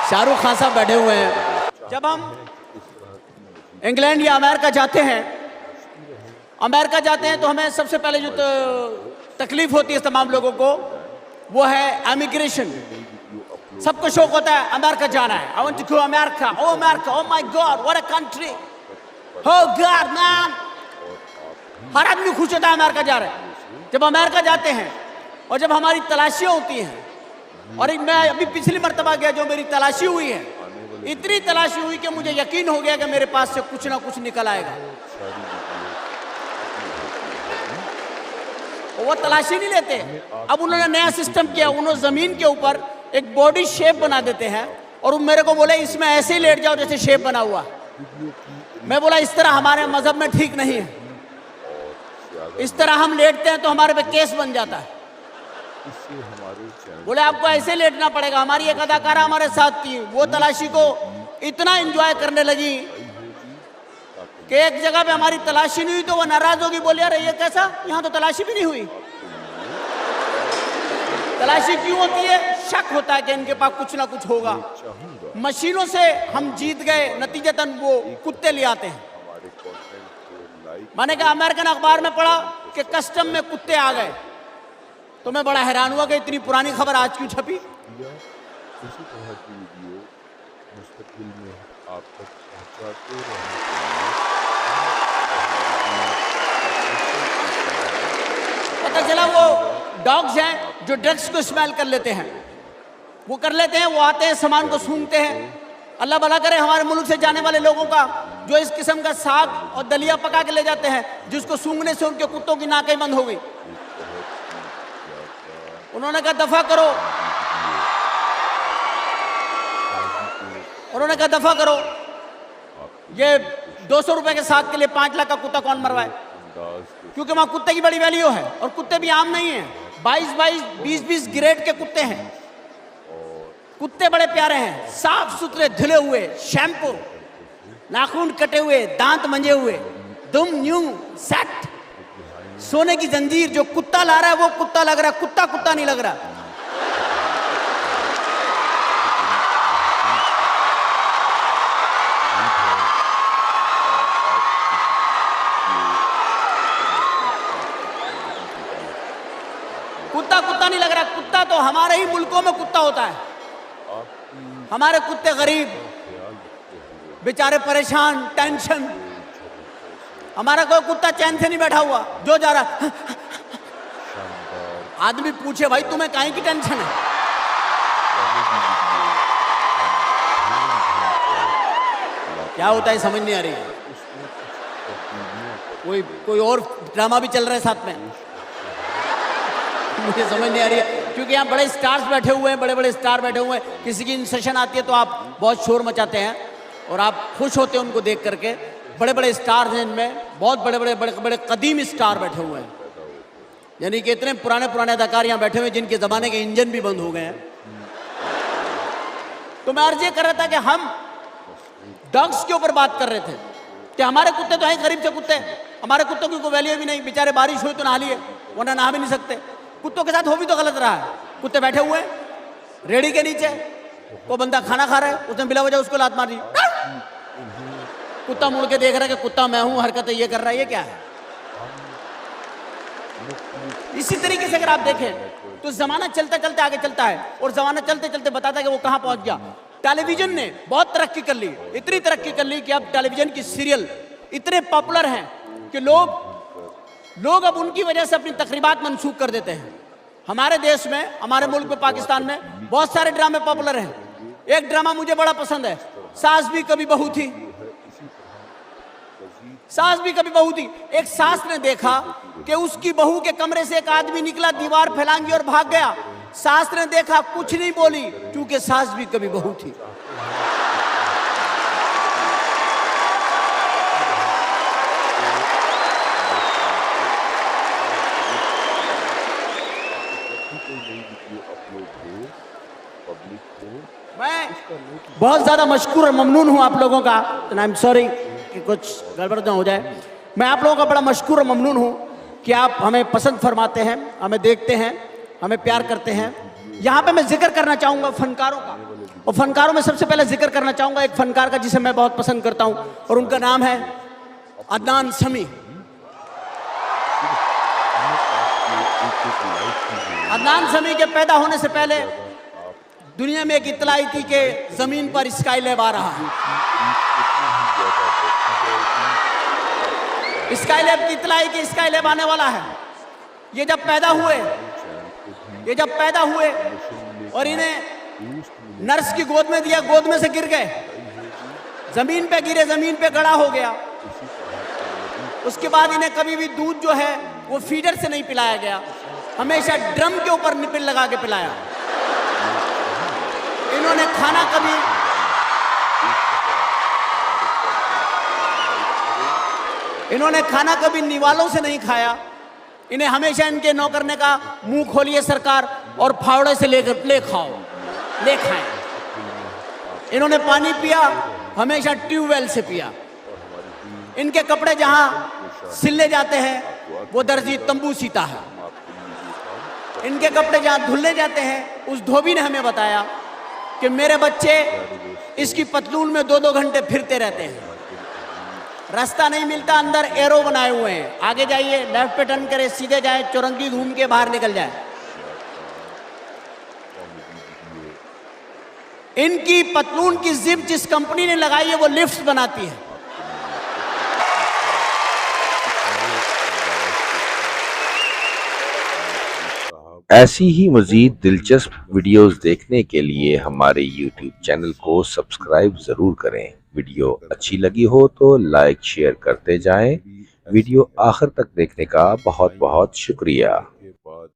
शाहरुख खान साहब बैठे हुए हैं। जब हम इंग्लैंड या अमेरिका जाते हैं तो हमें सबसे पहले जो तकलीफ होती है तमाम लोगों को वो है इमिग्रेशन। सबको शौक होता है अमेरिका जाना है। I want to go America, oh my God, what a country, oh God man. हर आदमी खुश होता है अमेरिका जा रहे हैं। जब अमेरिका जाते हैं और जब हमारी तलाशियां होती हैं, और मैं अभी पिछली मर्तबा गया, जो मेरी तलाशी हुई है, इतनी तलाशी हुई कि मुझे यकीन हो गया कि मेरे पास से कुछ ना कुछ निकल आएगा। वो तलाशी नहीं लेते। अब उन्होंने नया सिस्टम किया, उन्होंने जमीन के ऊपर एक बॉडी शेप बना देते हैं और मेरे को बोले इसमें ऐसे ही लेट जाओ जैसे शेप बना हुआ। मैं बोला इस तरह हमारे मजहब में ठीक नहीं है, इस तरह हम लेटते हैं तो हमारे पे केस बन जाता है। बोले आपको ऐसे लेटना पड़ेगा। हमारी एक अदाकारा हमारे साथ थी, वो तलाशी को इतना एंजॉय करने लगी कि एक जगह पे हमारी तलाशी नहीं हुई तो वो नाराज होगी, बोले अरे ये कैसा, यहाँ तो तलाशी भी नहीं हुई। तलाशी क्यों होती है? शक होता है कि इनके पास कुछ ना कुछ होगा। मशीनों से हम जीत गए, नतीजतन वो कुत्ते ले आते हैं। मैंने कहा अमेरिकन अखबार में पढ़ा कि कस्टम में कुत्ते आ गए, तो मैं बड़ा हैरान हुआ कि इतनी पुरानी खबर आज क्यों छपी। इसी तरह की वीडियो मुस्तकिल में आप तक पहुंचाते पता चला वो डॉग्स हैं जो ड्रग्स को इस्तेमाल कर लेते हैं, वो आते हैं, सामान को सूंघते हैं। अल्लाह भला करे हमारे मुल्क से जाने वाले लोगों का, जो इस किस्म का साग और दलिया पका के ले जाते हैं, जिसको सूंघने से उनके कुत्तों की नाकें बंद हो गई। उन्होंने कहा दफा करो, ये 200 रुपए के साग के लिए 5 लाख का कुत्ता कौन मरवाए? क्योंकि वहां कुत्ते की बड़ी वैल्यू है और कुत्ते भी आम नहीं है। 22-22, 20-20 ग्रेड के कुत्ते हैं। कुत्ते बड़े प्यारे हैं, साफ सुथरे, धुले हुए, शैम्पू, नाखून कटे हुए, दांत मंजे हुए, दुम न्यू सेट, सोने की जंजीर। जो कुत्ता ला रहा है वो कुत्ता लग रहा है, कुत्ता नहीं लग रहा। कुत्ता नहीं लग रहा। कुत्ता तो हमारे ही मुल्कों में कुत्ता होता है। हमारे कुत्ते गरीब, बेचारे परेशान, टेंशन। हमारा कोई कुत्ता चैन से नहीं बैठा हुआ, जो जा रहा। आदमी पूछे भाई तुम्हें काहे की टेंशन है? क्या होता है समझ नहीं आ रही। कोई और ड्रामा भी चल रहा है साथ में, मुझे समझ नहीं आ रही है। क्योंकि यहाँ बड़े स्टार्स बैठे हुए हैं, बड़े स्टार बैठे हुए हैं। किसी की सेशन आती है तो आप बहुत शोर मचाते हैं और आप खुश होते हैं उनको देख करके। बड़े स्टार हैं, इनमें बहुत बड़े कदीम स्टार बैठे हुए हैं, यानी कि इतने पुराने अदाकार यहाँ बैठे हुए हैं जिनके ज़माने के इंजन भी बंद हो गए हैं। तो मैं अर्ज ये कर रहा था कि हम डॉग्स के ऊपर बात कर रहे थे कि हमारे कुत्ते तो हैं गरीब से कुत्ते, हमारे कुत्तों की कोई वैल्यू भी नहीं। बेचारे बारिश हुई तो नहा लिए, वरना नहा भी नहीं सकते। कुत्तों के साथ हो भी तो गलत रहा है। कुत्ते बैठे हुए हैं रेड़ी के नीचे, वो बंदा खाना खा रहा है, उसने बिला वजह उसको लात मार दी। कुत्ता मुड़ के देख रहा है कि कुत्ता मैं हूं, हरकतें ये कर रहा है, ये क्या है? इसी तरीके से अगर आप देखें तो जमाना चलते चलते आगे चलता है, और जमाना चलते चलते बताता है कि वो कहां पहुंच गया। टेलीविजन ने बहुत तरक्की कर ली, इतनी तरक्की कर ली कि अब टेलीविजन की सीरियल इतने पॉपुलर हैं कि लोग अब उनकी वजह से अपनी तकरीबात मंसूख कर देते हैं। हमारे देश में, हमारे मुल्क में, पाकिस्तान में बहुत सारे ड्रामे पॉपुलर हैं। एक ड्रामा मुझे बड़ा पसंद है, सास भी कभी बहू थी। सास भी कभी बहू थी। एक सास ने देखा कि उसकी बहू के कमरे से एक आदमी निकला, दीवार फैलांगी और भाग गया। सास ने देखा, कुछ नहीं बोली, क्योंकि सास भी कभी बहू थी। मैं बहुत ज्यादा मशकूर और ममनून हूं आप लोगों का। आई एम सॉरी कि कुछ गड़बड़ ना हो जाए। मैं आप लोगों का बड़ा मशकूर और ममनून हूं कि आप हमें पसंद फरमाते हैं, हमें देखते हैं, हमें प्यार करते हैं। यहाँ पे मैं जिक्र करना चाहूंगा फनकारों का। और फनकारों में सबसे पहले जिक्र करना चाहूंगा एक फनकार का जिसे मैं बहुत पसंद करता हूं, और उनका नाम है अदनान समी। अदनान समी के पैदा होने से पहले दुनिया में एक इत्तला आई थी कि जमीन पर स्काई लैब आ रहा है। स्काई लैब की इत्तला आई कि स्काई लैब आने वाला है। ये जब पैदा हुए और इन्हें नर्स की गोद में दिया, गोद में से गिर गए, जमीन पे गिरे, जमीन पे गड़ा हो गया। उसके बाद इन्हें कभी भी दूध जो है वो फीडर से नहीं पिलाया गया, हमेशा ड्रम के ऊपर निपिल लगा के पिलाया। इन्होंने खाना कभी निवालों से नहीं खाया। इन्हें हमेशा इनके नौकर ने कहा मुंह खोलिए सरकार और फावड़े से ले खाएं। इन्होंने पानी पिया हमेशा ट्यूबवेल से पिया। इनके कपड़े जहां सिलने जाते हैं वो दर्जी तंबू सीता है। इनके कपड़े जहां धुलने जाते हैं उस धोबी ने हमें बताया कि मेरे बच्चे इसकी पतलून में 2-2 घंटे फिरते रहते हैं, रास्ता नहीं मिलता, अंदर एरो बनाए हुए हैं, आगे जाइए, लेफ्ट पे टर्न करे, सीधे जाए, चौरंगी घूम के बाहर निकल जाए। इनकी पतलून की जिप जिस कंपनी ने लगाई है वो लिफ्ट बनाती है। ऐसी ही मजीद दिलचस्प वीडियोस देखने के लिए हमारे YouTube चैनल को सब्सक्राइब जरूर करें। वीडियो अच्छी लगी हो तो लाइक शेयर करते जाएं। वीडियो आखिर तक देखने का बहुत बहुत शुक्रिया।